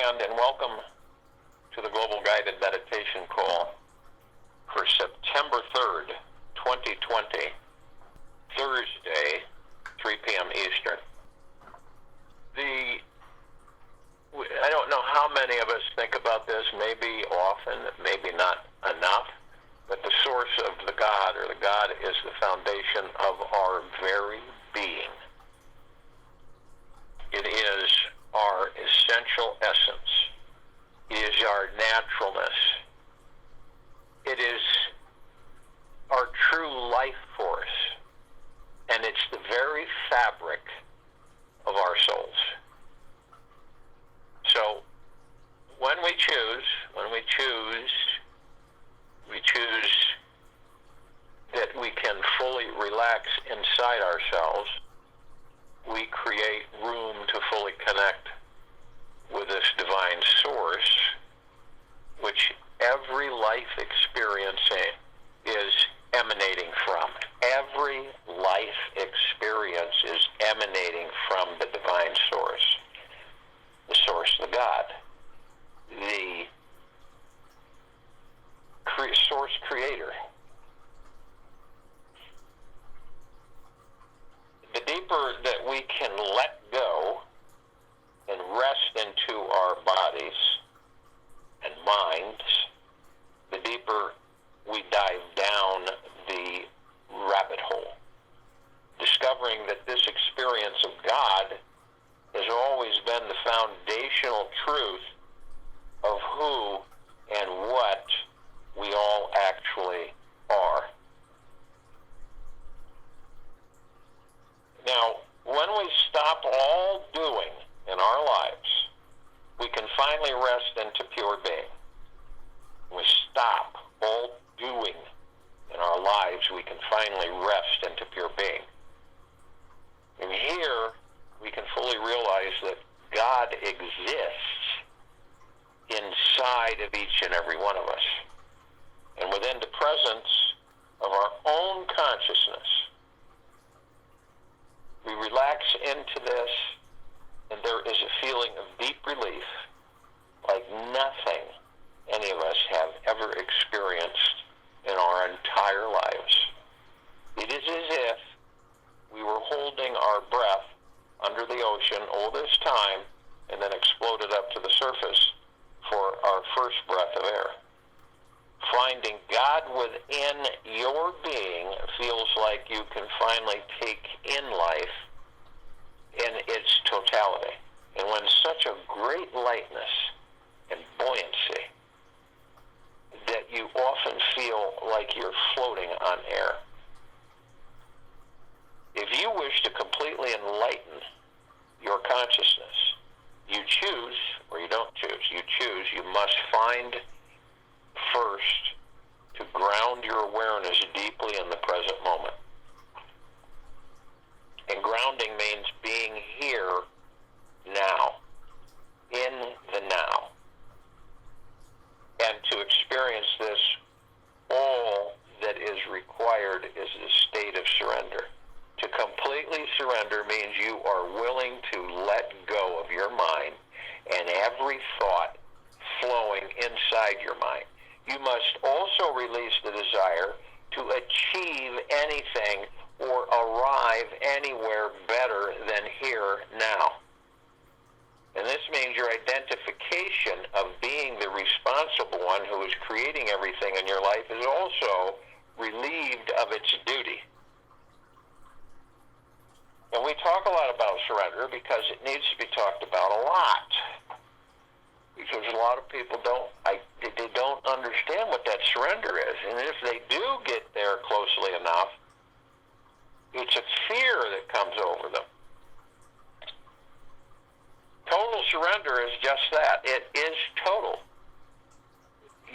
and welcome to the Global Guided Meditation Call for September 3rd, 2020, Thursday, 3 p.m. Eastern. I don't know how many of us think about this, maybe often, maybe not enough, but the source of the God, or the God, is the foundation of our very being. It is our essential essence. It is our naturalness. It is our true life force, and it's the very fabric of our souls. So when we choose that we can fully relax inside ourselves, we create room to fully connect with this divine source, which every life experience is emanating from. Every life experience is emanating from the divine source, the source of God, the source creator. The deeper that we can let go and rest into our bodies and minds, the deeper we dive down the rabbit hole, discovering that this experience of God has always been the foundational truth of who and what we all actually are. Now, when we stop all doing in our lives, we can finally rest into pure being. When we stop all doing in our lives, we can finally rest into pure being. And here, we can fully realize that God exists inside of each and every one of us. And within the presence of our own consciousness, we relax into this, and there is a feeling of deep relief like nothing any of us have ever experienced in our entire lives. It is as if we were holding our breath under the ocean all this time and then exploded up to the surface for our first breath of air. Finding God within your being feels like you can finally take in life in its totality. And when such a great lightness and buoyancy that you often feel like you're floating on air. If you wish to completely enlighten your consciousness, you choose, or you don't choose, you choose, you must find first to ground your awareness deeply in the present moment. And grounding means being here now, in the now. And to experience this, all that is required is the state of surrender. To completely surrender means you are willing to let go of your mind and every thought flowing inside your mind. You must also release the desire to achieve anything or arrive anywhere better than here now. And this means your identification of being the responsible one who is creating everything in your life is also relieved of its duty. And we talk a lot about surrender because it needs to be talked about a lot. Because a lot of people don't understand what that surrender is. And if they do get there closely enough, it's a fear that comes over them. Total surrender is just that. It is total.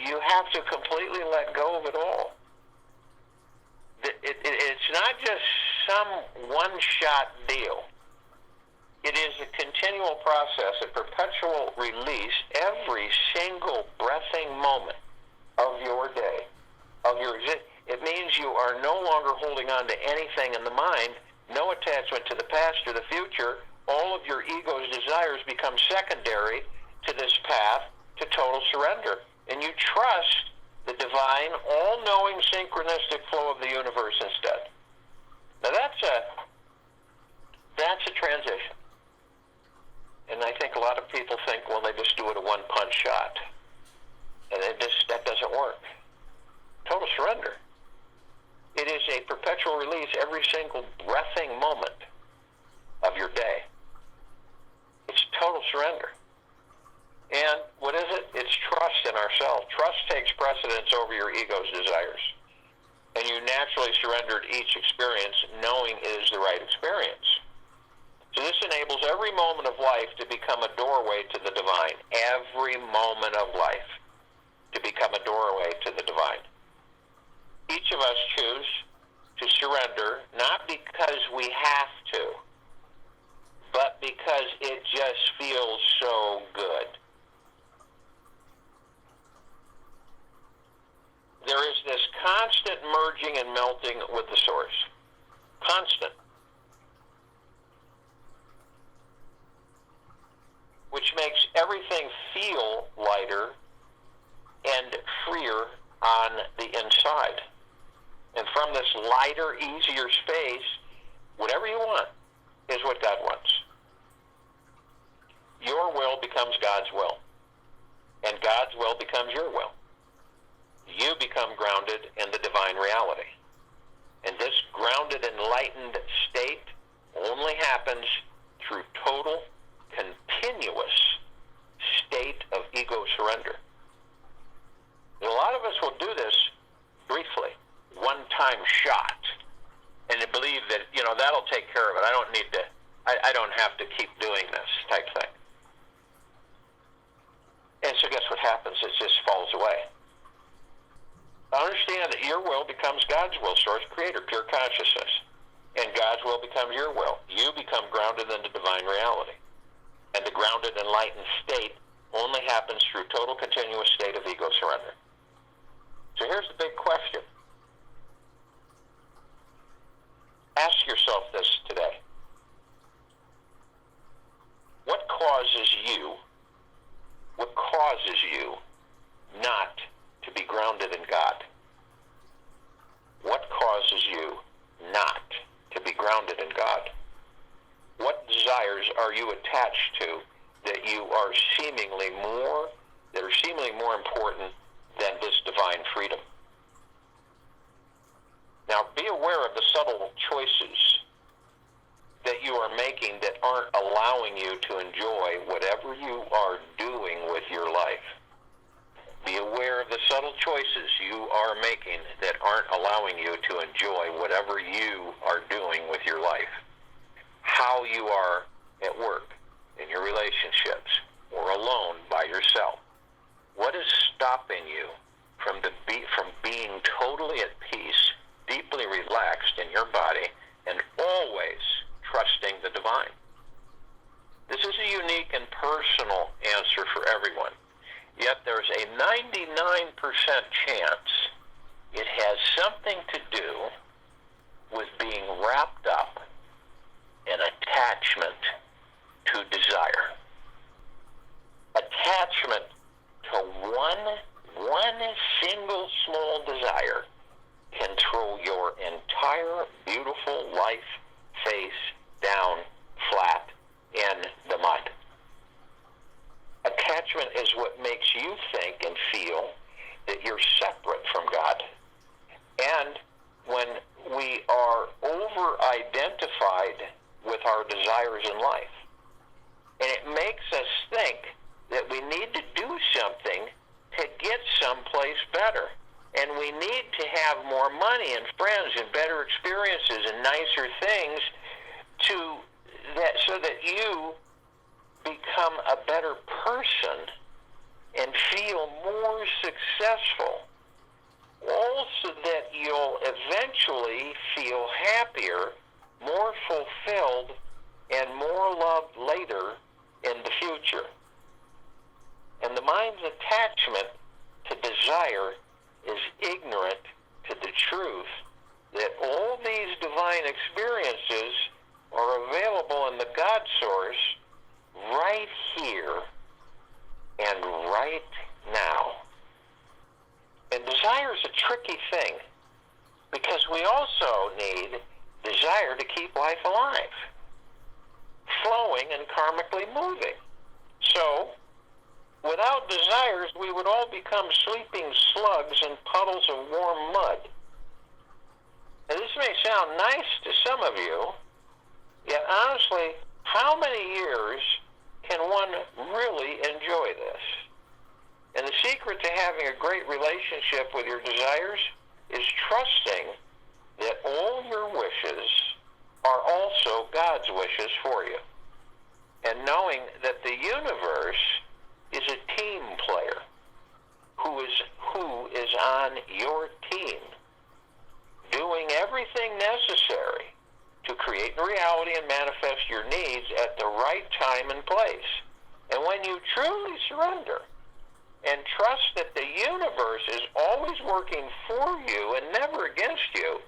You have to completely let go of it all. It's not just some one-shot deal. It is a continual process, a perpetual release every single breathing moment of your day, of your existence. It means you are no longer holding on to anything in the mind, no attachment to the past or the future. All of your ego's desires become secondary, to this path to total surrender. And you trust the divine, all-knowing, synchronistic flow of the universe instead. Now that's a transition. And I think a lot of people think, well, they just do it a one-punch shot. And that doesn't work. Total surrender. It is a perpetual release every single breathing moment of your day. It's total surrender. And what is it? It's trust in ourselves. Trust takes precedence over your ego's desires. And you naturally surrender to each experience, knowing it is the right experience. So this enables every moment of life to become a doorway to the divine. Every moment of life to become a doorway to the divine. Each of us choose to surrender, not because we have to, but because it just feels so good. There is this constant merging and melting with the source. Constant. Which makes everything feel lighter and freer on the inside. And from this lighter, easier space, whatever you want is what God wants. Your will becomes God's will. And God's will becomes your will. You become grounded in the divine reality. And this grounded, enlightened state only happens through total, continuous state of ego surrender. And a lot of us will do this briefly, one-time shot, and they believe that, that'll take care of it. I don't have to keep doing this type thing. And so guess what happens? It just falls away. Understand that your will becomes God's will, source, creator, pure consciousness. And God's will becomes your will. You become grounded in the divine reality. And the grounded, enlightened state only happens through total, continuous state of ego surrender. So here's the big question. Ask yourself this today. What causes you not to be grounded in God? What causes you not to be grounded in God? What desires are you attached to that are seemingly more important than this divine freedom? Now, be aware of the subtle choices that you are making that aren't allowing you to enjoy whatever you are doing with your life. Be aware of the subtle choices you are making that aren't allowing you to enjoy whatever you are doing with your life. How you are at work, in your relationships, or alone by yourself. What is stopping you from being totally at peace, deeply relaxed in your body, and always trusting the divine? This is a unique and personal answer for everyone. Yet there's a 99% chance it has something to do with being wrapped up in attachment to desire. Attachment to one single small desire can throw your entire beautiful life face down flat in the mud. Attachment is what makes you think and feel that you're separate from God. And when we are over-identified with our desires in life, and it makes us think that we need to do something to get someplace better. And we need to have more money and friends and better experiences and nicer things so that you become a better person and feel more successful. Also that you'll eventually feel happier, more fulfilled, and more loved later in the future. And the mind's attachment to desire is ignorant to the truth that all these divine experiences are available in the God source right here thing, because we also need desire to keep life alive, flowing and karmically moving. So, without desires, we would all become sleeping slugs in puddles of warm mud. Now, this may sound nice to some of you, yet honestly, how many years can one really enjoy this? And the secret to having a great relationship with your desires is trusting that all your wishes are also God's wishes for you. And knowing that the universe is a team player who is on your team, doing everything necessary to create reality and manifest your needs at the right time and place. And when you truly surrender and trust that the universe is always working for you and never against you,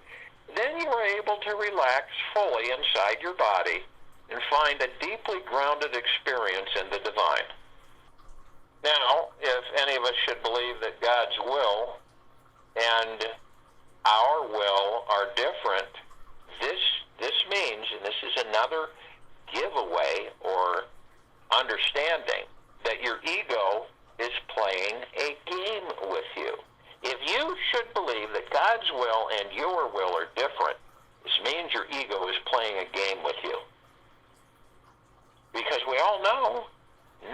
then you are able to relax fully inside your body and find a deeply grounded experience in the divine. Now, if any of us should believe that God's will and our will are different, this means, and this is another giveaway or understanding, that your ego is playing a game with you. If you should believe that God's will and your will are different, this means your ego is playing a game with you. Because we all know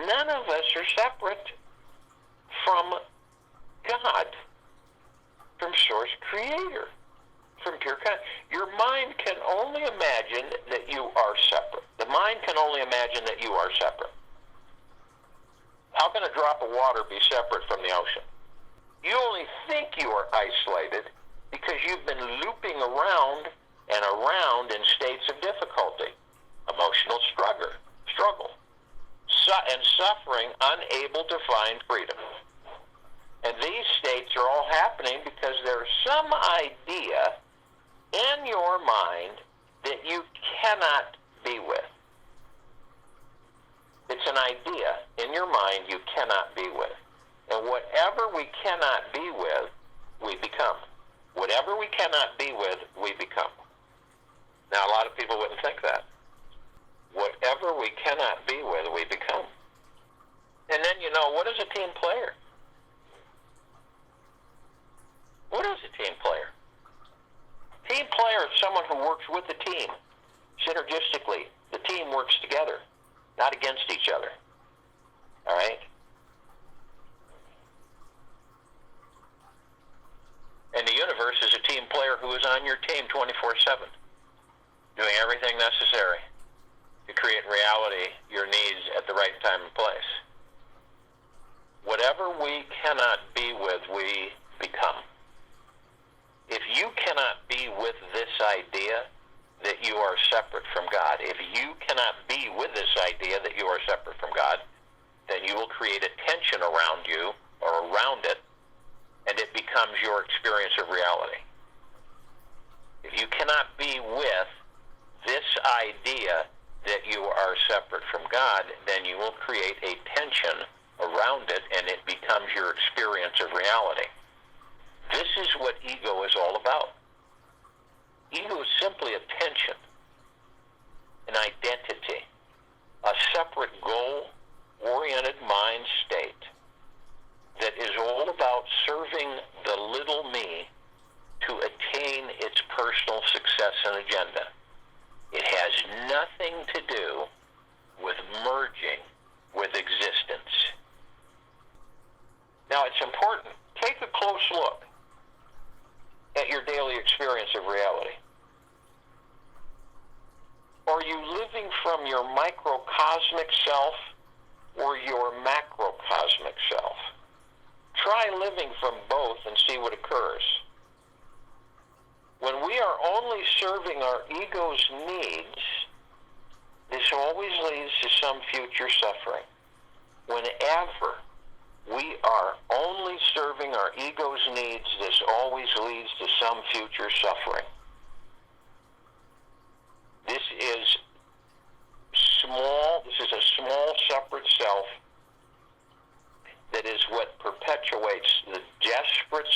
none of us are separate from God, from Source Creator, from pure God. Your mind can only imagine that you are separate. The mind can only imagine that you are separate. How can a drop of water be separate from the ocean? You only think you are isolated because you've been looping around and around in states of difficulty, emotional struggle, and suffering, unable to find freedom. And these states are all happening because there's some idea in your mind that you cannot be with. It's an idea in your mind you cannot be with. And whatever we cannot be with, we become. Whatever we cannot be with, we become. Now, a lot of people wouldn't think that. Whatever we cannot be with, we become. And then, what is a team player? What is a team player? Team player is someone who works with the team. Synergistically, the team works together, not against each other. All right? And the universe is a team player who is on your team 24/7, doing everything necessary to create reality, your needs at the right time and place. Whatever we cannot be with, we become. If you cannot be with this idea that you are separate from God, if you cannot be with this idea that you are separate from God, then you will create a tension around you or around it, and it becomes your experience of reality. If you cannot be with this idea that you are separate from God, then you will create a tension around it, and it becomes your experience of reality. This is what ego is all about. Ego is simply a tension, an identity, a separate goal-oriented mind state that is all about serving the little me to attain its personal success and agenda. It has nothing to do with merging with existence. Now, it's important. Take a close look at your daily experience of reality. Are you living from your microcosmic self or your macrocosmic self? Try living from both and see what occurs. When we are only serving our ego's needs, this always leads to some future suffering. Whenever we are only serving our ego's needs, this always leads to some future suffering. This is a small separate self that is what perpetuates the desperate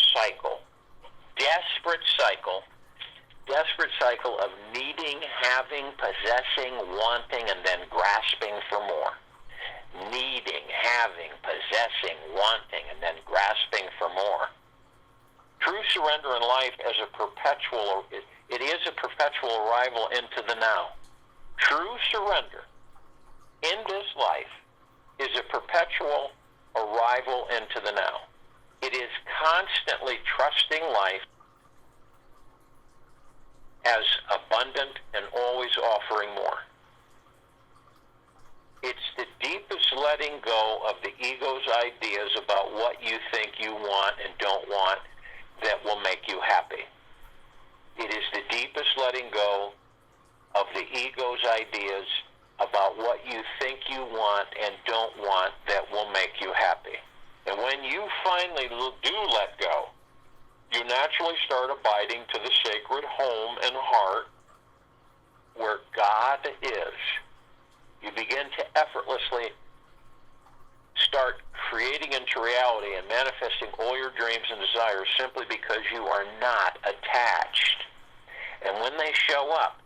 cycle of needing, having, possessing, wanting, and then grasping for more. Needing, having, possessing, wanting, and then grasping for more. True surrender in life as a perpetual, it is a perpetual arrival into the now. True surrender in this life is a perpetual arrival into the now. It is constantly trusting life as abundant and always offering more. It's the deepest letting go of the ego's ideas about what you think you want and don't want that will make you happy. It is the deepest letting go of the ego's ideas about what you think you want and don't want that will make you happy. And when you finally do let go, you naturally start abiding to the sacred home and heart where God is. You begin to effortlessly start creating into reality and manifesting all your dreams and desires simply because you are not attached. And when they show up,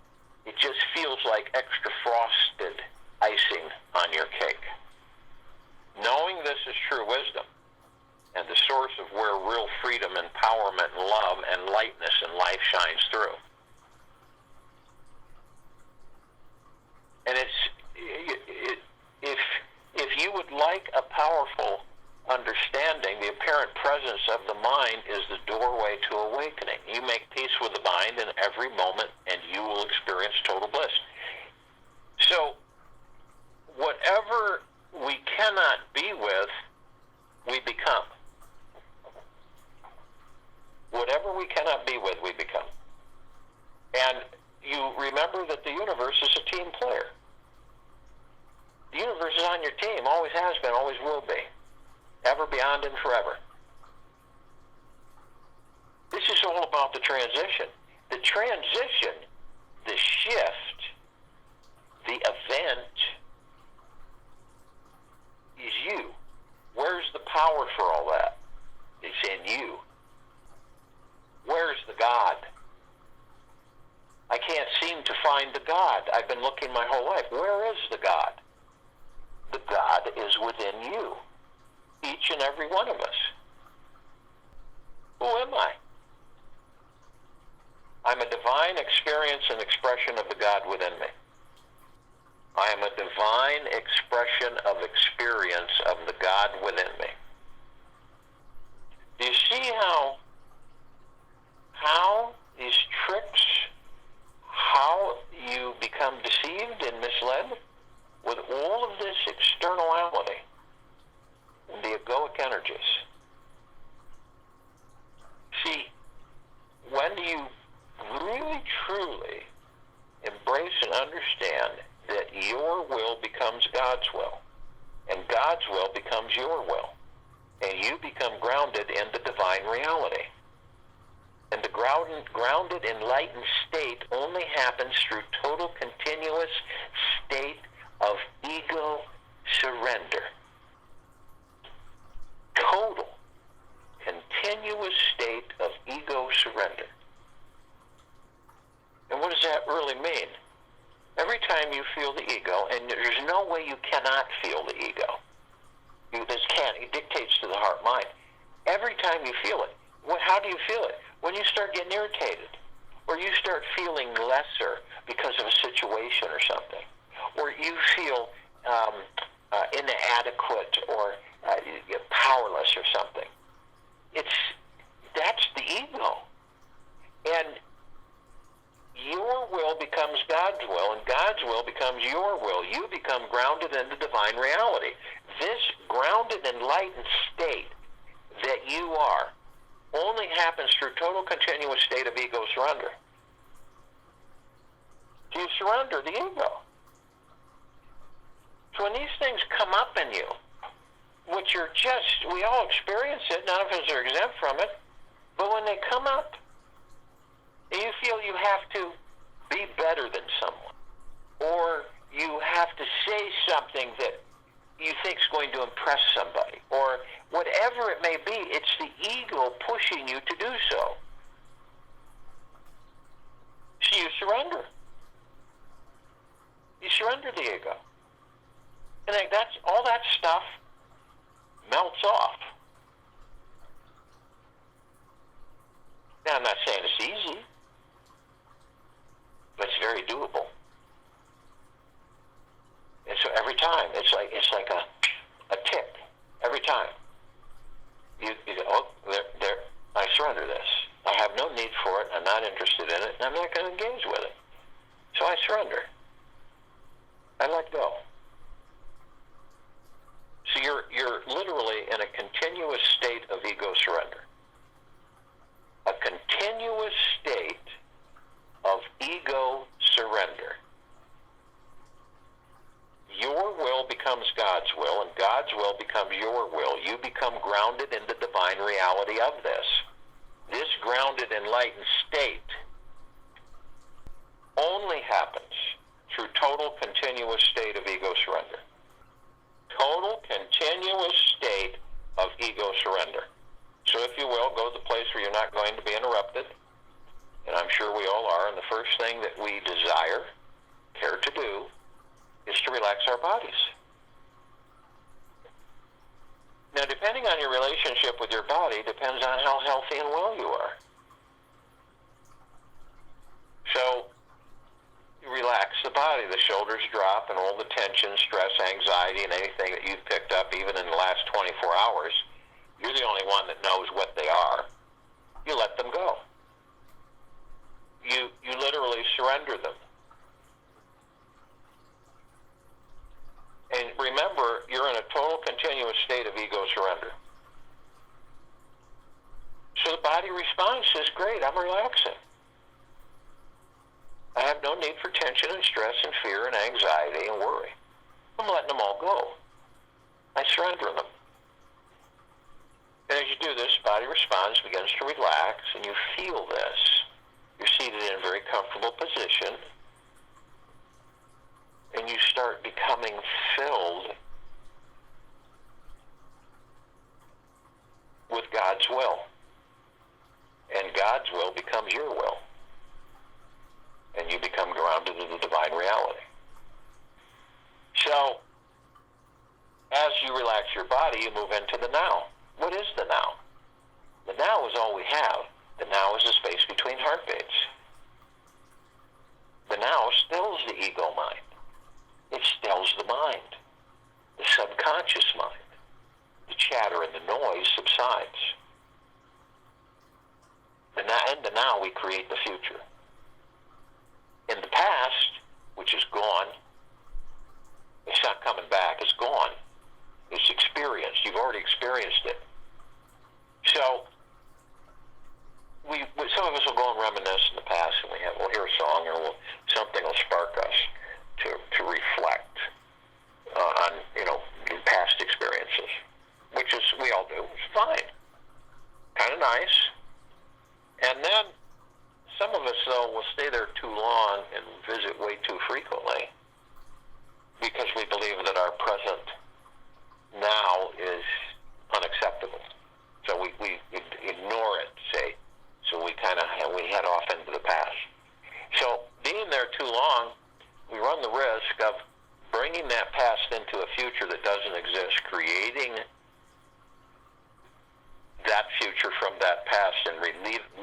it just feels like extra frosted icing on your cake. Knowing this is true wisdom and the source of where real freedom, empowerment, love, and lightness in life shines through. And if you would like a powerful understanding, the apparent presence of the mind is the doorway to awakening. You make peace with the mind in every moment, and you will experience total bliss. So, whatever we cannot be with, we become. Whatever we cannot be with, we become. And you remember that the universe is a team player. The universe is on your team, always has been, always will be, ever, beyond, and forever. This is all about the transition. The transition, the shift, the event is you. Where's the power for all that? It's in you. Where's the God? I can't seem to find the God. I've been looking my whole life. Where is the God? The God is within you. Each and every one of us. Who am I? I'm a divine experience and expression of the God within me. I am a divine expression of experience of the God within me. Do you see how these tricks, how you become deceived and misled with all of this externality and the egoic energies? See, when you really, truly embrace and understand that your will becomes God's will, and God's will becomes your will, and you become grounded in the divine reality. And the grounded, enlightened state only happens through total, continuous state of ego surrender. Total, continuous state of ego surrender. And what does that really mean? Every time you feel the ego, and there's no way you cannot feel the ego. It dictates to the heart-mind. Every time you feel it, how do you feel it? When you start getting irritated, or you start feeling lesser because of a situation or something, or you feel inadequate or powerless or something. That's the ego. And your will becomes God's will, and God's will becomes your will. You become grounded in the divine reality. This grounded, enlightened state that you are only happens through total, continuous state of ego surrender. So you surrender the ego. So when these things come up in you, which are just, we all experience it, none of us are exempt from it, but when they come up, you feel you have to be better than someone, or you have to say something that you think is going to impress somebody, or whatever it may be, it's the ego pushing you to do so. So you surrender. interested in it, and I'm not going to engage with it. So I surrender. I let go. So you're literally in a continuous state of ego surrender. A continuous state of ego surrender. Your will becomes God's will, and God's will becomes your will. You become grounded in the divine reality of this. This grounded, enlightened state only happens through total continuous state of ego surrender. Total continuous state of ego surrender. So if you will, go to the place where you're not going to be interrupted, and I'm sure we all are, and the first thing that we desire, care to do, is to relax our bodies. Now, depending on your relationship with your body, depends on how healthy and well you are. So, you relax the body, the shoulders drop, and all the tension, stress, anxiety, and anything that you've picked up even in the last 24 hours, you're the only one that knows what they are. You let them go. You literally surrender them. And remember, you're in a total continuous state of ego surrender. So the body responds, says, great, I'm relaxing. I have no need for tension and stress and fear and anxiety and worry. I'm letting them all go. I surrender them. And as you do this, the body responds, begins to relax, and you feel this. You're seated in a very comfortable position, and you start becoming filled with God's will. And God's will becomes your will. And you become grounded in the divine reality. So, as you relax your body, you move into the now. What is the now? The now is all we have. The now is the space between heartbeats. The now stills the ego mind. It stills the mind, the subconscious mind. The chatter and the noise subsides. In the now, we create the future. In the past, which is gone, it's not coming back, it's gone. It's experienced. You've already experienced it. So, some of us will go and reminisce in the past, and we'll hear a song, or something will spark us to reflect on, past experiences, which is, we all do. It's fine. Kind of nice. And then, some of us, though, will stay there too long and visit way too frequently because we believe that our present now is unacceptable. So we ignore it, say. So we head off into the past. So being there too long, we run the risk of bringing that past into a future that doesn't exist, creating that future from that past and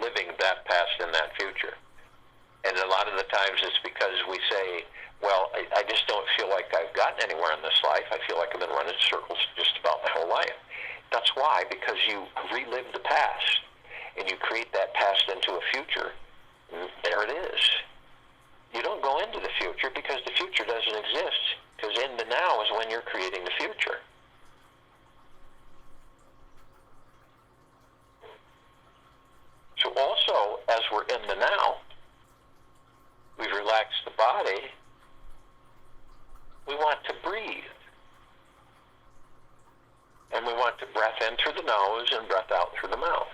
living that past in that future. And a lot of the times it's because we say, well, I just don't feel like I've gotten anywhere in this life. I feel like I've been running circles just about my whole life. That's why, because you relive the past and you create that past into a future. There it is. You don't go into the future because the future doesn't exist, because in the now is when you're creating the future. So also, as we're in the now, we've relaxed the body, we want to breathe. And we want to breath in through the nose and breath out through the mouth.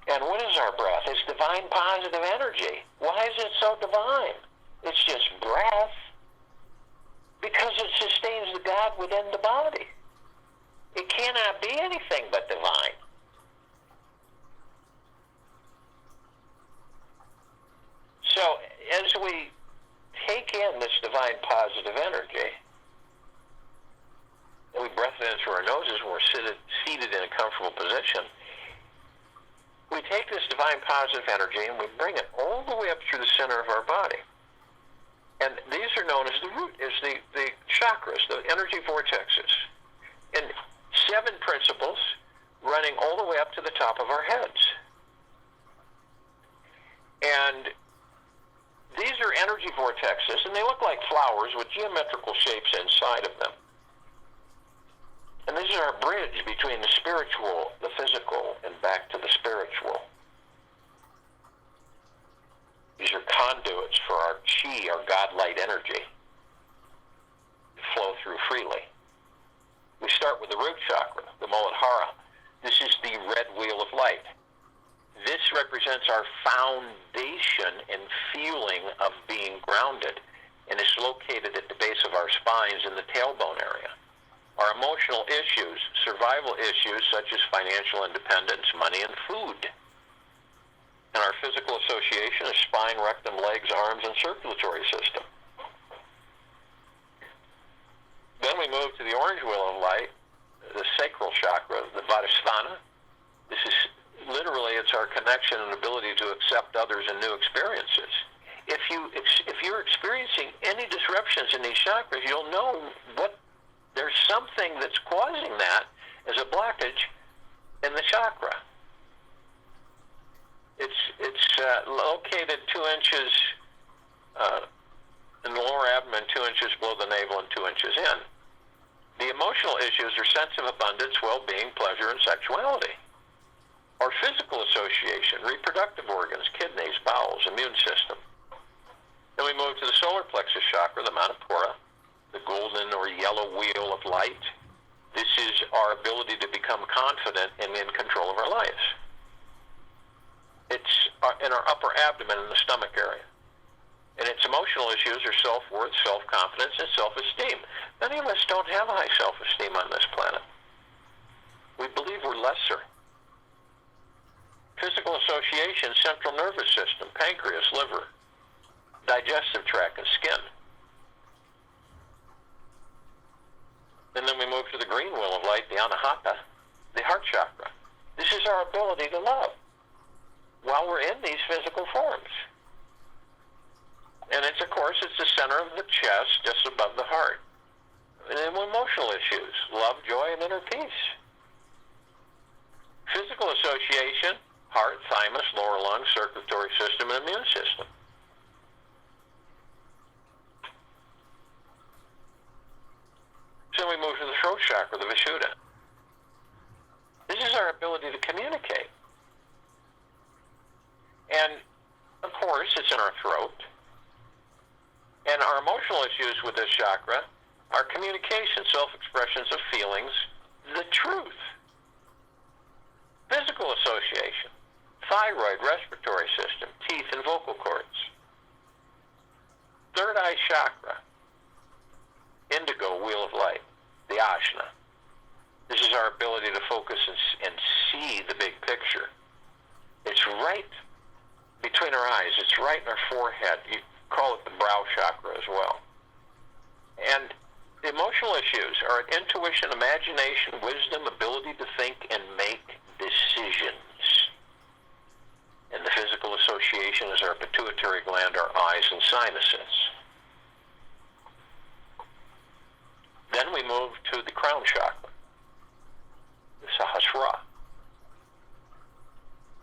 And what is our breath? It's divine positive energy. Why is it so divine? It's just breath. Because it sustains the God within the body. It cannot be anything but divine. So, as we take in this divine positive energy, and we breath it in through our noses when we're seated in a comfortable position, we take this divine positive energy and we bring it all the way up through the center of our body. And these are known as the chakras, the energy vortexes. And 7 principles running all the way up to the top of our heads. plexus, and they look like flowers with geometrical shapes inside of them. And this is our bridge between the spiritual, the physical, and back to the spiritual. These are conduits for our chi, our God-light energy, to flow through freely. We start with the root chakra, the Muladhara. This is the red wheel of light. This represents our foundation and feeling of being grounded, and is located at the base of our spines in the tailbone area. Our emotional issues, survival issues such as financial independence, money, and food. And our physical association is spine, rectum, legs, arms, and circulatory system. Then we move to the orange wheel of light, the sacral chakra, the Vadhisthana. This is literally, it's our connection and ability to accept others and new experiences. If you're experiencing any disruptions in these chakras, you'll know there's something that's causing that as a blockage in the chakra. It's located 2 inches in the lower abdomen, 2 inches below the navel, and 2 inches in. The emotional issues are sense of abundance, well-being, pleasure, and sexuality. Our physical association, reproductive organs, kidneys, bowels, immune system. Then we move to the solar plexus chakra, the Manipura, the golden or yellow wheel of light. This is our ability to become confident and in control of our lives. It's in our upper abdomen in the stomach area. And its emotional issues are self-worth, self-confidence, and self-esteem. Many of us don't have high self-esteem on this planet. We believe we're lesser. Physical association, central nervous system, pancreas, liver, digestive tract, and skin. And then we move to the green wheel of light, the Anahata, the heart chakra. This is our ability to love while we're in these physical forms. And it's, of course, it's the center of the chest, just above the heart. And then emotional issues, love, joy, and inner peace. Physical association, heart, thymus, lower lungs, circulatory system, and immune system. So we move to the throat chakra, the Vishuddha. This is our ability to communicate. And, of course, it's in our throat. And our emotional issues with this chakra are communication, self-expressions of feelings, the truth. Physical association, thyroid, respiratory system, teeth, and vocal cords. Third eye chakra, indigo wheel of light, the Ajna. This is our ability to focus and see the big picture. It's right between our eyes. It's right in our forehead. You call it the brow chakra as well. And the emotional issues are intuition, imagination, wisdom, ability to think and make decisions. And the physical association is our pituitary gland, our eyes, and sinuses. Then we move to the crown chakra, the Sahasrara.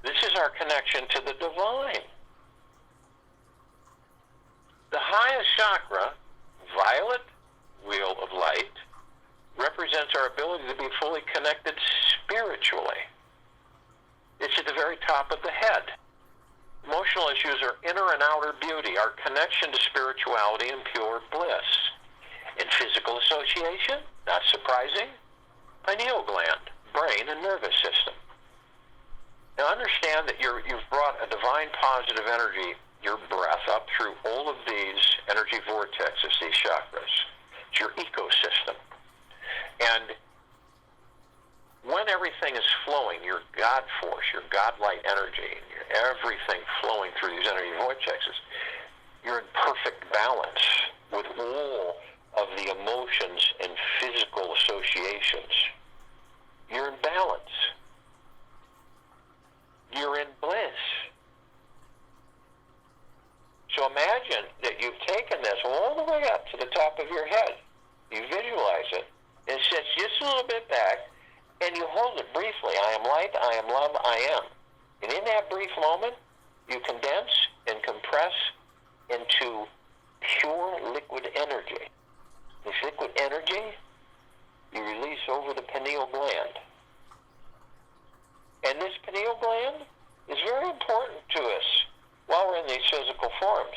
This is our connection to the divine. The highest chakra, violet wheel of light, represents our ability to be fully connected spiritually. It's at the very top of the head. Emotional issues are inner and outer beauty, our connection to spirituality and pure bliss. In physical association, not surprising, pineal gland, brain, and nervous system. Now understand that you've brought a divine positive energy, your breath, up through all of these energy vortexes, these chakras. It's your ecosystem. And when everything is flowing, your God force, your God-light energy, everything flowing through these energy vortexes, you're in perfect balance with all of the emotions and physical associations. You're in balance. You're in bliss. So imagine that you've taken this all the way up to the top of your head. You visualize it. It sits just a little bit back, and you hold it briefly. I am light, I am love, I am. And in that brief moment, you condense and compress into pure liquid energy. This liquid energy you release over the pineal gland. And this pineal gland is very important to us while we're in these physical forms.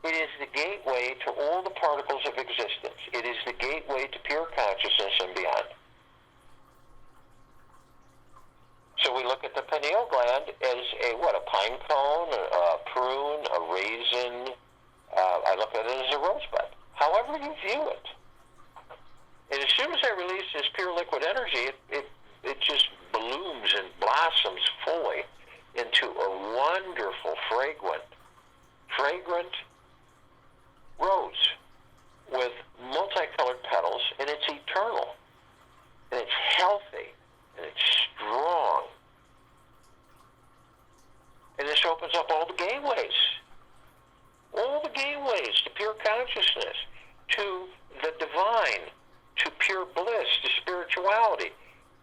It is the gateway to all the particles of existence. It is the gateway to pure consciousness and beyond. So we look at the pineal gland as a pine cone, a prune, a raisin. I look at it as a rosebud. However you view it. And as soon as I release this pure liquid energy, it just blooms and blossoms fully into a wonderful, fragrant rose with multicolored petals, and it's eternal, and it's healthy, and it's strong. And this opens up all the gateways to pure consciousness, to the divine, to pure bliss, to spirituality,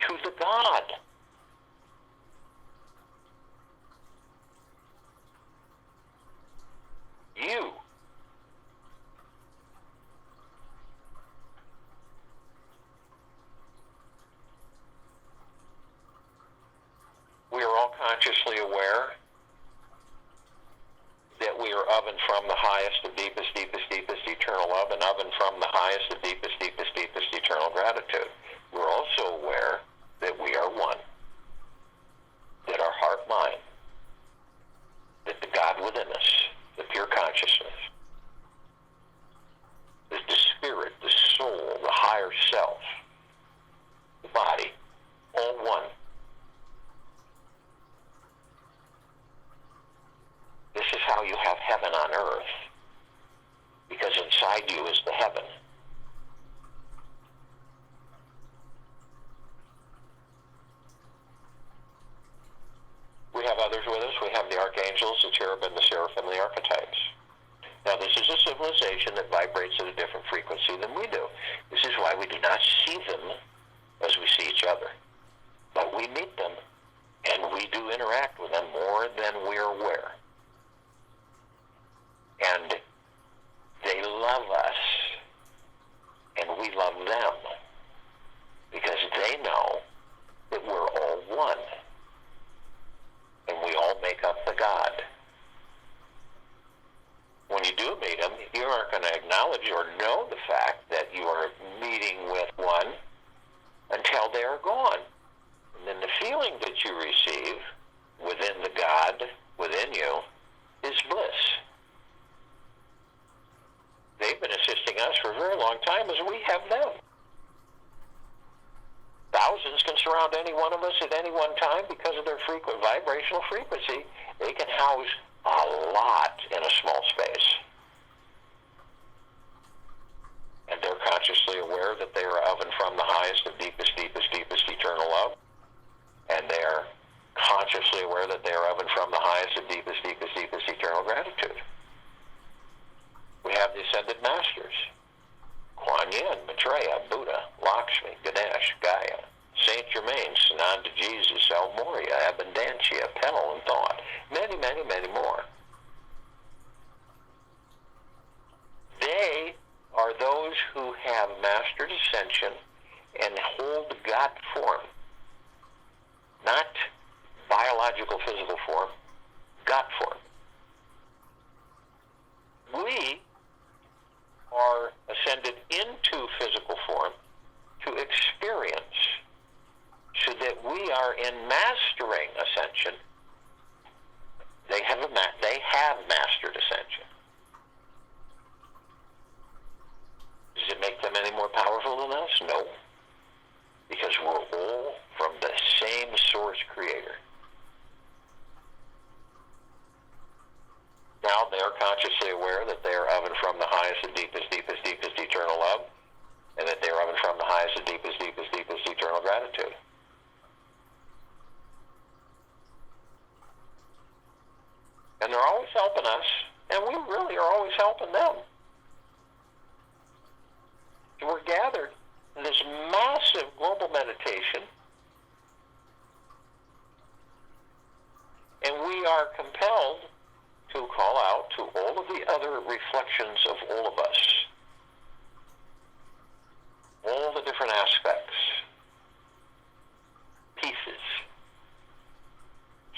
to the God. You. We are all consciously aware that we are of and from the highest, of deepest, eternal love, and of and from the highest, of deepest, eternal gratitude. We're also aware that we are one, that our heart, mind, that the God within us, the pure consciousness, that the spirit, the soul, the higher self, the body, all one. This is how you have heaven on earth, because inside you is the heaven. We have others with us. We have the archangels, the cherubim, the seraphim, the archetypes. Now, this is a civilization that vibrates at a different frequency than we do. This is why we do not see them as we see each other. But we meet them, and we do interact with them more than we're aware. And they love us, and we love them, because they know that we're all one, and we all make up the God. When you do meet them, you aren't going to acknowledge or know the fact that you are meeting with one until they are gone. And then the feeling that you receive within the God within you is bliss. They've been assisting us for a very long time as we have them. Thousands can surround any one of us at any one time because of their frequent vibrational frequency. They can house a lot in a small space. And they're consciously aware that they are of and from the highest, of deepest, eternal love. And they are consciously aware that they are of and from the highest, of deepest, eternal gratitude. We have the ascended masters: Kuan Yin, Maitreya, Buddha, Lakshmi, Ganesh, Gaia, Saint Germain, Sananda Jesus, El Moria, Abundantia, Penel and Thought, many, many, many more. They are those who have mastered ascension and hold God form, not biological physical form, God form. We are ascended into physical form to experience, so that we are in mastering ascension. They have mastered ascension. Does it make them any more powerful than us? No. Because we're all from the same source creator. Now they are consciously aware that they are of and from the highest and deepest, eternal love, and that they are of and from the highest and deepest, eternal gratitude. And they're always helping us, and we really are always helping them. So we're gathered in this massive global meditation, and we are compelled to call out to all of the other reflections of all of us, all the different aspects, pieces.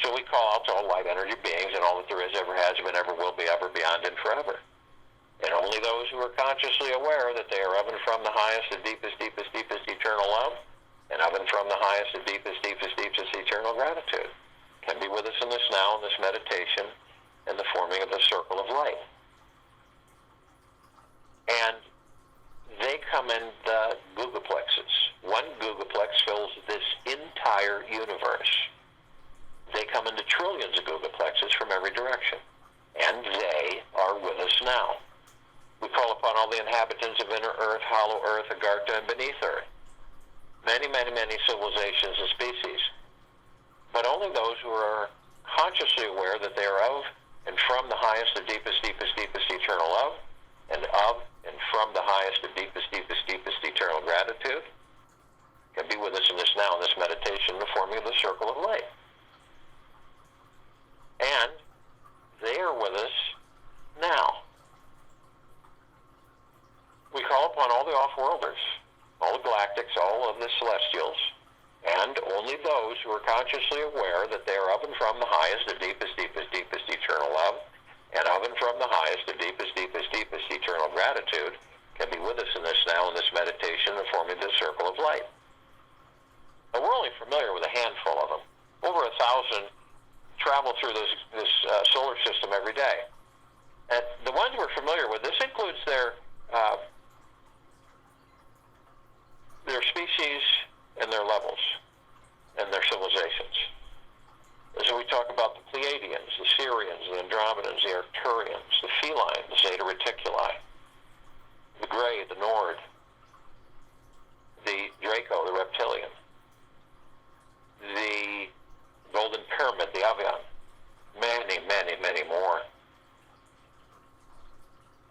So we call out to all light energy beings and all that there is, ever has been, ever will be, ever, beyond, and forever. And only those who are consciously aware that they are of and from the highest, the deepest, deepest, deepest eternal love, and of and from the highest, the deepest, deepest, deepest eternal gratitude can be with us in this now, in this meditation, in the forming of the circle of light. And they come in the googleplexes. One googleplex fills this entire universe. They come into trillions of googleplexes from every direction. And they are with us now. We call upon all the inhabitants of inner earth, hollow earth, Agartha, and beneath earth. Many, many, many civilizations and species. But only those who are consciously aware that they are of and from the highest, the deepest, deepest, deepest eternal love, and of and from the highest, the deepest, deepest, deepest eternal gratitude, can be with us in this now, in this meditation, the forming of the circle of light. And they are with us now. We call upon all the off-worlders, all the galactics, all of the celestials, and only those who are consciously aware that they are of and from the highest, the deepest, deepest, deepest eternal love, and of and from the highest, the deepest, deepest, deepest eternal gratitude, can be with us in this now, in this meditation, and forming this circle of light. Now, we're only familiar with a handful of them. Over 1,000 travel through this solar system every day. And the ones we're familiar with, this includes their species and their levels and their civilizations. So we talk about the Pleiadians, the Sirians, the Andromedans, the Arcturians, the Feline, the Zeta Reticuli, the Gray, the Nord, the Draco, the Reptilian, the Golden Pyramid, the Avian, many, many, many more.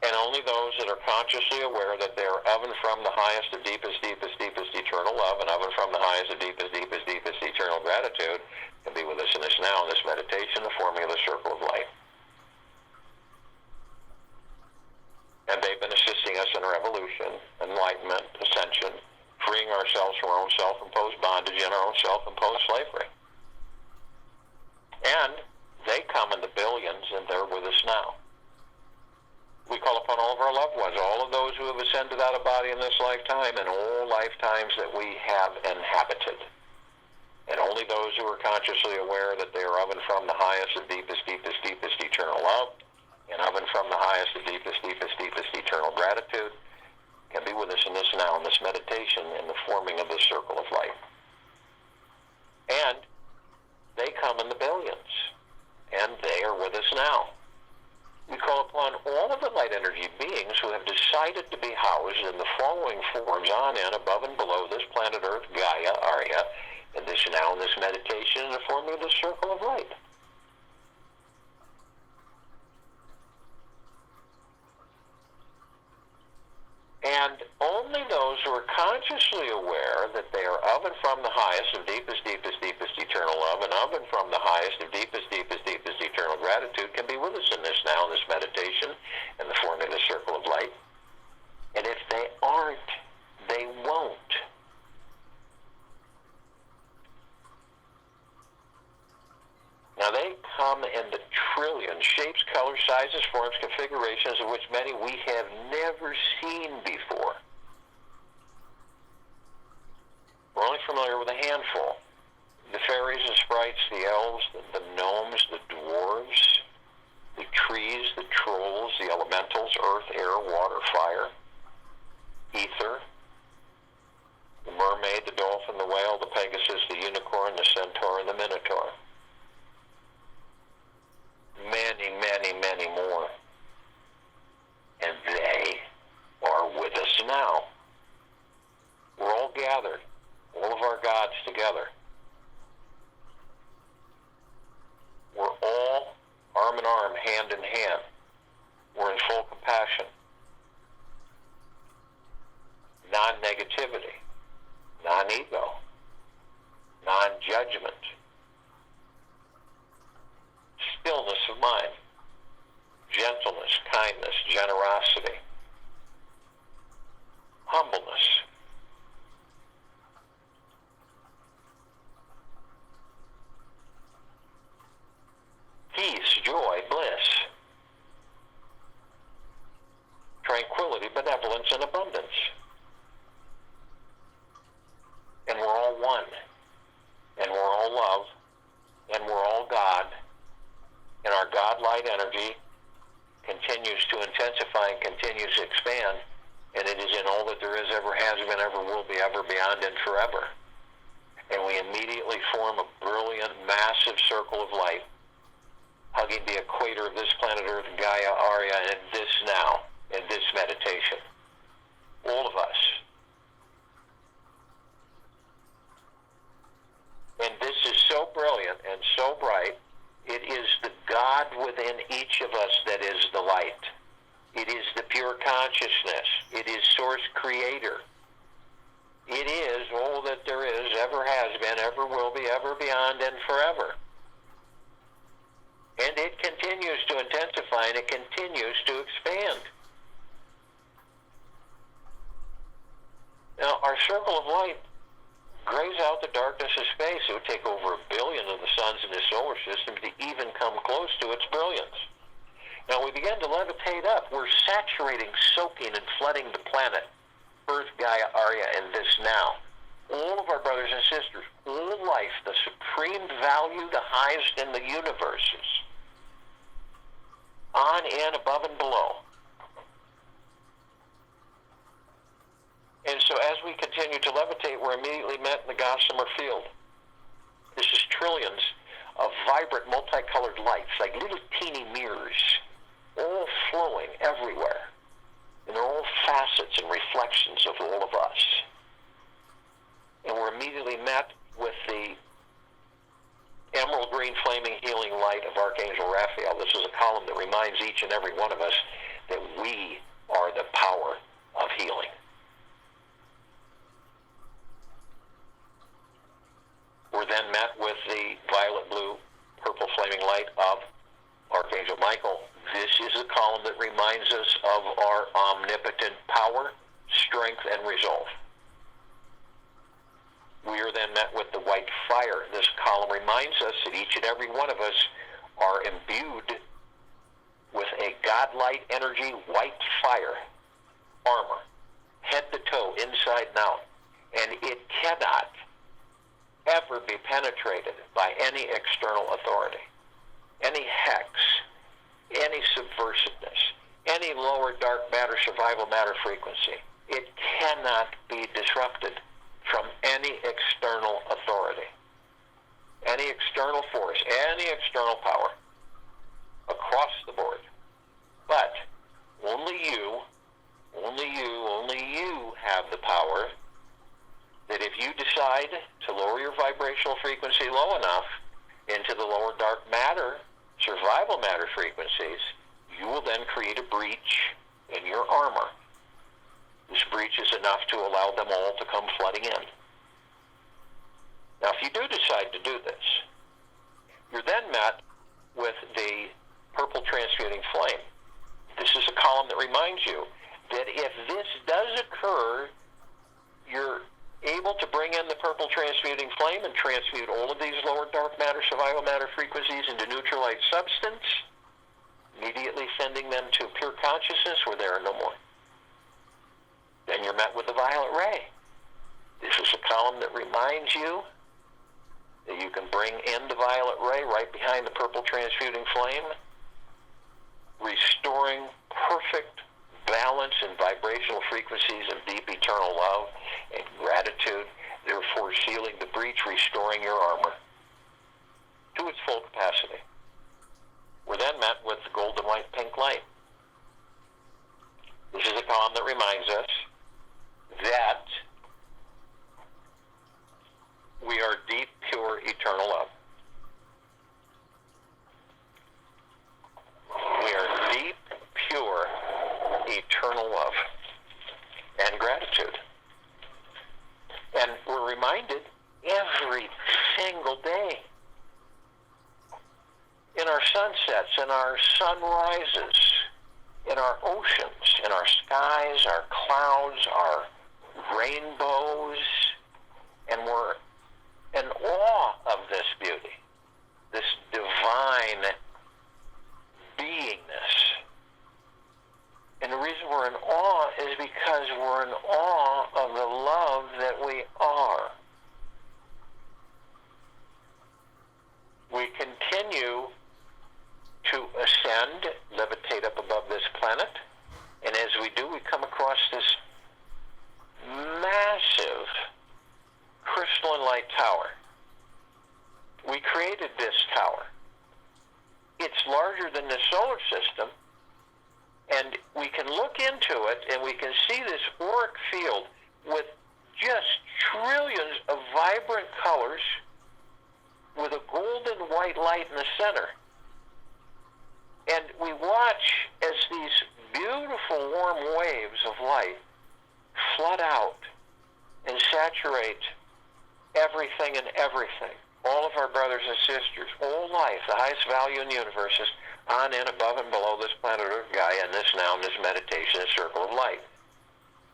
And only those that are consciously aware that they are of and from the highest, the deepest, deepest, deepest eternal love, and of and from the highest, the deepest, deepest, deepest eternal gratitude, can be with us in this now, in this meditation, the forming of the circle of light. And they've been assisting us in our evolution, enlightenment, ascension, freeing ourselves from our own self-imposed bondage and our own self-imposed slavery. And they come in the billions, and they're with us now. We call upon all of our loved ones, all of those who have ascended out of body in this lifetime and all lifetimes that we have inhabited. And only those who are consciously aware that they are of and from the highest, the deepest, deepest, deepest eternal love, and of and from the highest, the deepest, deepest, deepest eternal gratitude, can be with us in this now, in this meditation, in the forming of the circle of light. And they come in the billions, and they are with us now. We call upon all of the light energy beings who have decided to be housed in the following forms on and above and below this planet Earth, Gaia, Arya, in this now, in this meditation, in the forming of the circle of light. And only those who are consciously aware that they are of and from the highest and deepest, deepest, deepest eternal love, and of and from the highest and deepest, deepest, deepest eternal gratitude can be with us in this now, in this meditation, in the forming of the circle of light. And if they aren't, they won't. Now, they come in the trillion shapes, colors, sizes, forms, configurations of which many we have never seen before. We're only familiar with a handful. The fairies, the sprites, the elves, the gnomes, the dwarves, the trees, the trolls, the elementals, earth, air, water, fire, ether, the mermaid, the dolphin, the whale, the pegasus, the unicorn, the centaur, and the minotaur. Many, many, many more. And they are with us now. We're all gathered, all of our gods together. We're all arm in arm, hand in hand. We're in full compassion. Non-negativity, non-ego, non-judgment, stillness of mind. generosity, humbleness, peace, joy, bliss, tranquility, benevolence, and abundance. And we're all one, and we're all love, and we're all God, and our God-light energy continues to intensify and continues to expand, and it is in all that there is, ever has been, ever will be, ever beyond, and forever. And we immediately form a brilliant, massive circle of light, hugging the equator of this planet Earth, Gaia, Arya, in this now, in this meditation. All of us. And this is so brilliant and so bright. It is the God within each of us that is the light. It is the pure consciousness. It is Source Creator. It is all that there is, ever has been, ever will be, ever beyond, and forever. And it continues to intensify, and it continues to expand. Now, our circle of light grays out the darkness of space. It would take over 1 billion of the suns in the solar system to even come close to its brilliance. Now, we begin to levitate up. We're saturating, soaking, and flooding the planet, Earth, Gaia, Arya, and this now. All of our brothers and sisters, all of life, the supreme value, the highest in the universes, on and above and below. And so as we continue to levitate, we're immediately met in the gossamer field. This is trillions of vibrant, multicolored lights, like little teeny mirrors, all flowing everywhere. And they're all facets and reflections of all of us. And we're immediately met with the emerald green flaming healing light of Archangel Raphael. This is a column that reminds each and every one of us that we are the power of healing. We're then met with the violet, blue, purple flaming light of Archangel Michael. This is a column that reminds us of our omnipotent power, strength, and resolve. We are then met with the white fire. This column reminds us that each and every one of us are imbued with a godlight energy, white fire, armor, head to toe, inside and out. And it cannot ever be penetrated by any external authority, any hex, any subversiveness, any lower dark matter, survival matter frequency. It cannot be disrupted from any external authority, any external force, any external power, across the board. But only you have the power that if you decide to lower your vibrational frequency low enough into the lower dark matter, survival matter frequencies, you will then create a breach in your armor. This breach is enough to allow them all to come flooding in. Now, if you do decide to do this, you're then met with the purple transmuting flame. This is a column that reminds you that if this does occur, you're able to bring in the purple transmuting flame and transmute all of these lower dark matter, survival matter frequencies into neutralized substance, immediately sending them to pure consciousness where there are no more. Then you're met with the violet ray. This is a column that reminds you that you can bring in the violet ray right behind the purple transmuting flame, restoring perfect balance and vibrational frequencies of deep eternal love and gratitude, therefore sealing the breach, restoring your armor to its full capacity. We're then met with the golden white pink light. This is a column that reminds us that we are deep, pure, eternal love. We are deep, pure, eternal love and gratitude. And we're reminded every single day in our sunsets and our sunrises in our oceans, in our skies, our clouds, our rainbows, and we're in awe of this beauty, this divine beingness. And the reason we're in awe is because we're in awe of the love that we are. We continue to ascend, levitate up above this planet, and as we do, we come across this massive crystalline light tower. We created this tower. It's larger than the solar system, and we can look into it and we can see this auric field with just trillions of vibrant colors with a golden white light in the center. And we watch as these beautiful warm waves of light flood out and saturate everything and everything. All of our brothers and sisters, all life, the highest value in the universe is on and above and below this planet Earth Gaia, and this now in this meditation, a circle of light.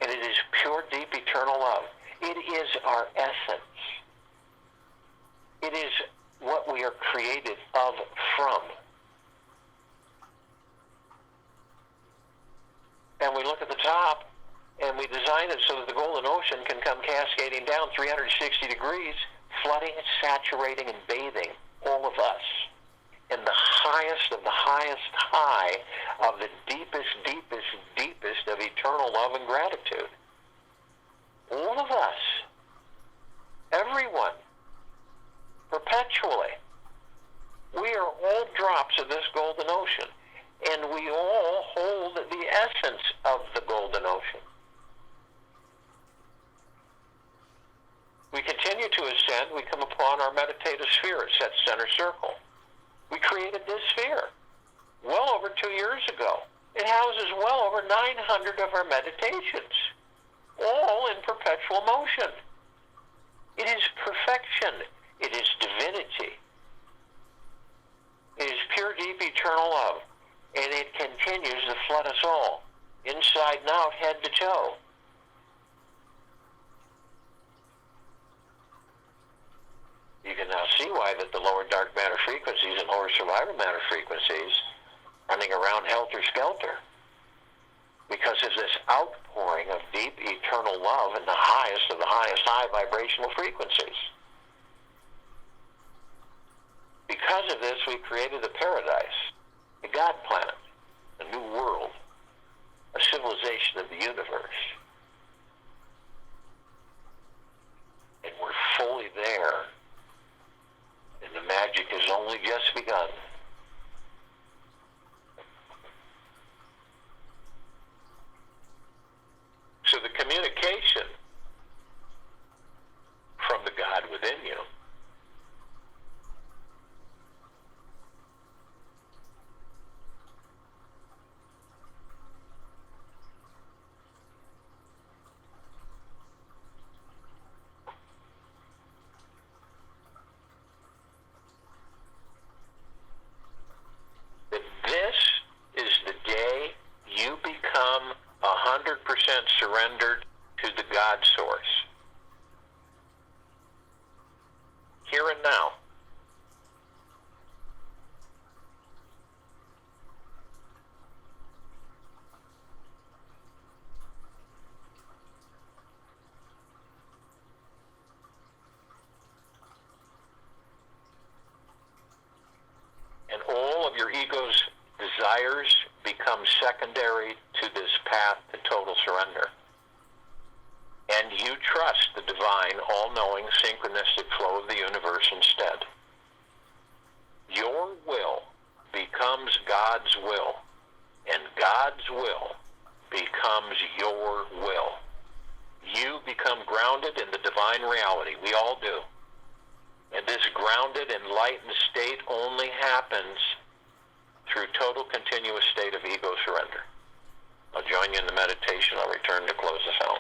And it is pure, deep, eternal love. It is our essence. It is what we are created of from. And we look at the top, and we design it so that the golden ocean can come cascading down 360 degrees, flooding, saturating, and bathing all of us in the highest of the highest high of the deepest, deepest, deepest of eternal love and gratitude. All of us, everyone, perpetually, we are all drops of this golden ocean, and we all hold the essence of the golden ocean. We continue to ascend. We come upon our meditative sphere. It's that center circle. We created this sphere well over 2 years ago. It houses well over 900 of our meditations, all in perpetual motion. It is perfection. It is divinity. It is pure, deep, eternal love. And it continues to flood us all, inside and out, head to toe. You can now see why that the lower dark matter frequencies and lower survival matter frequencies running around helter-skelter. Because of this outpouring of deep, eternal love in the highest of the highest high vibrational frequencies. Because of this, we created a paradise, a God planet, a new world, a civilization of the universe. And we're fully there. And the magic has only just begun. So the communication from the God within you surrendered to the God source. Here and now. And all of your ego's desires become secondary to this path to total surrender. And you trust the divine, all-knowing, synchronistic flow of the universe instead. Your will becomes God's will, and God's will becomes your will. You become grounded in the divine reality. We all do. And this grounded, enlightened state only happens through total continuous state of ego surrender. I'll join you in the meditation. I'll return to close this out.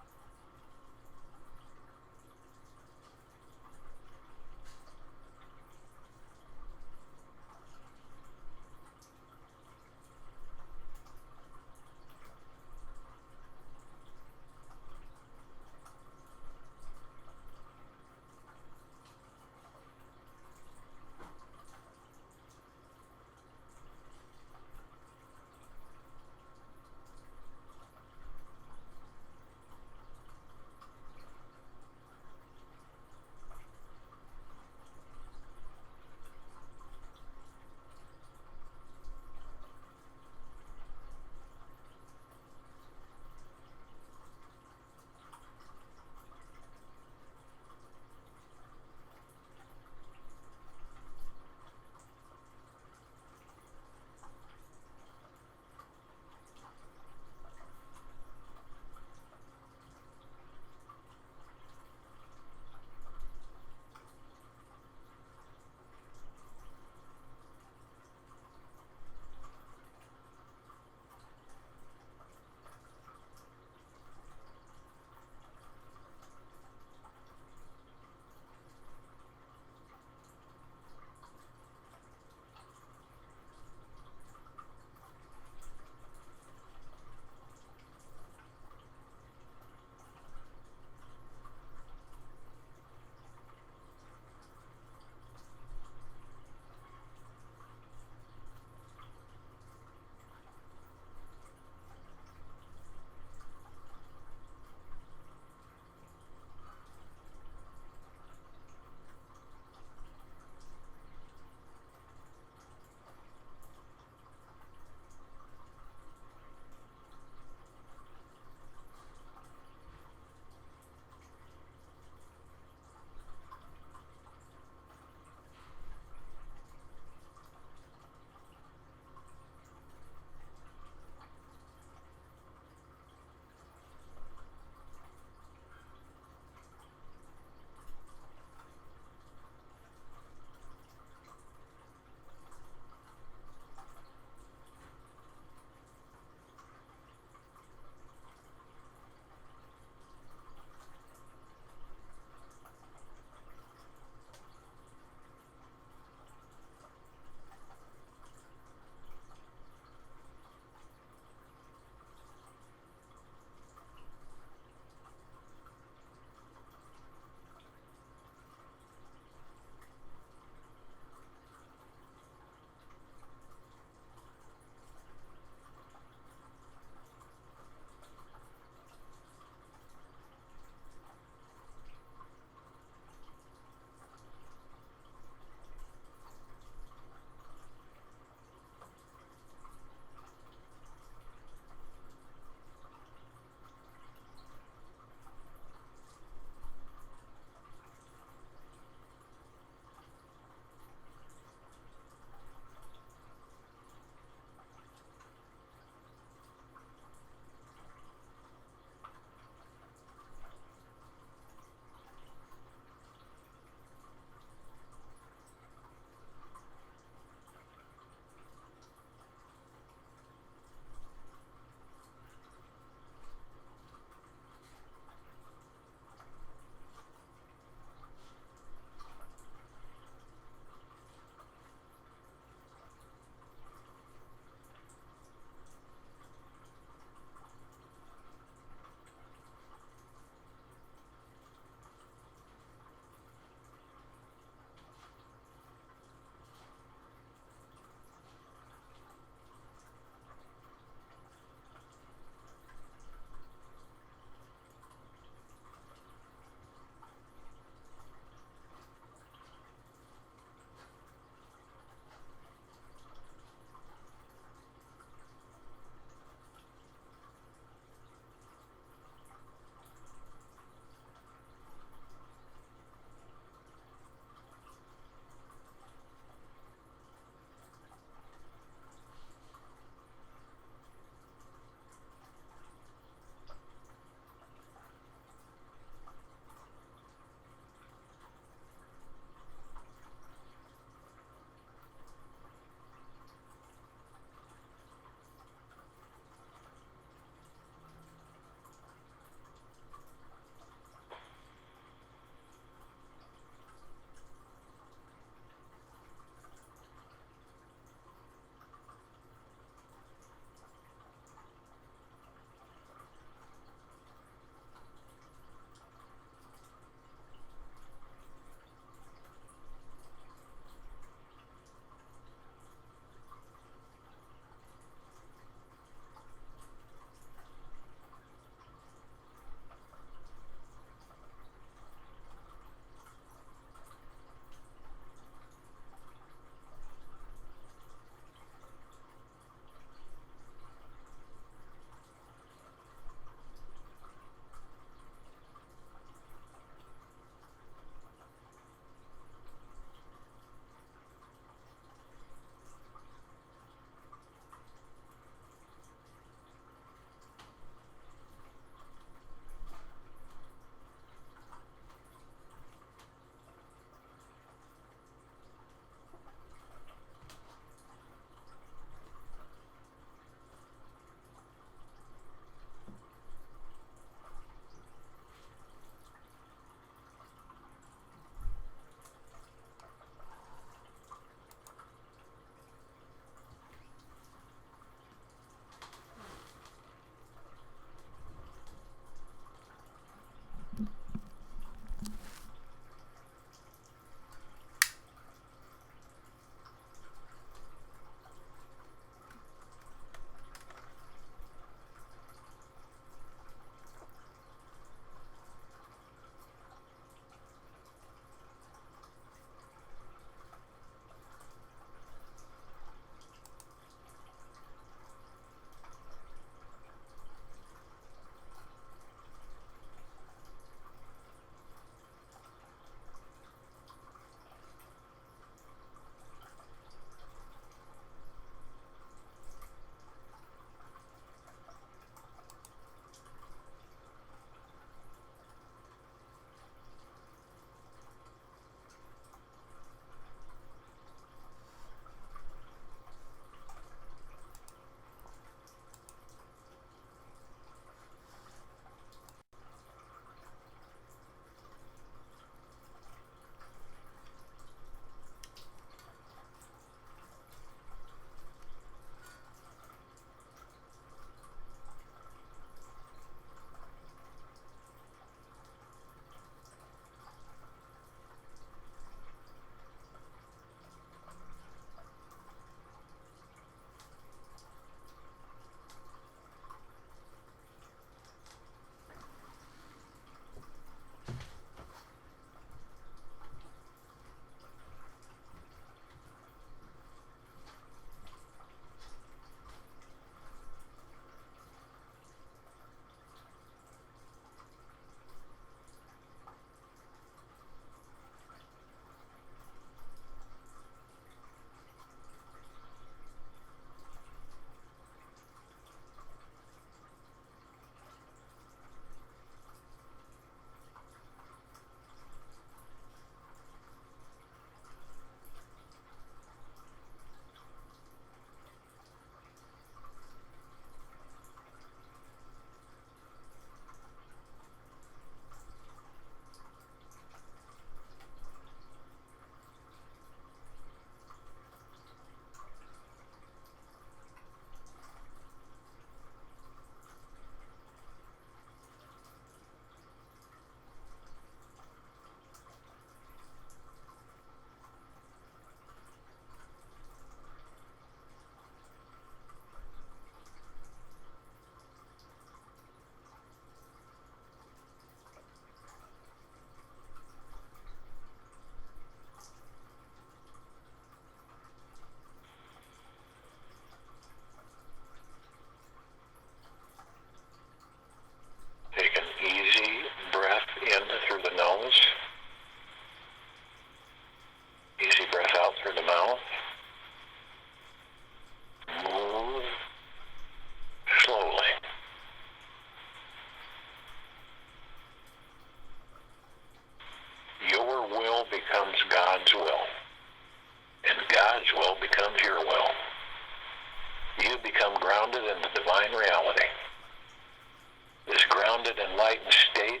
state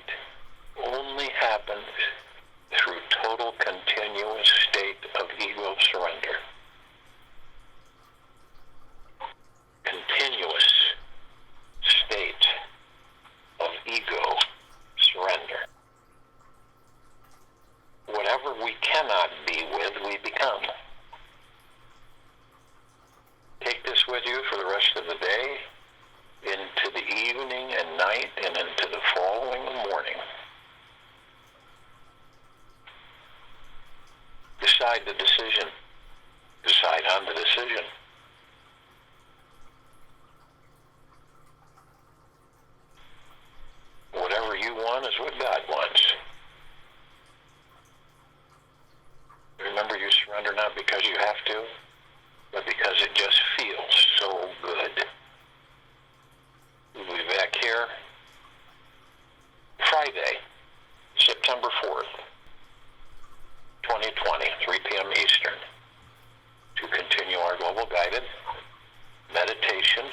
only happens through total continuous state of ego surrender. Continuous state of ego surrender. Whatever we cannot be with, we become. Take this with you for the rest of the day, into the evening and night, and into the following morning. Decide the decision. Decide on the decision. Whatever you want is what God wants. Remember, you surrender not because you have to, but because it just feels so good. We'll be back here Friday, September 4th, 2020, 3 p.m. Eastern, to continue our global guided meditation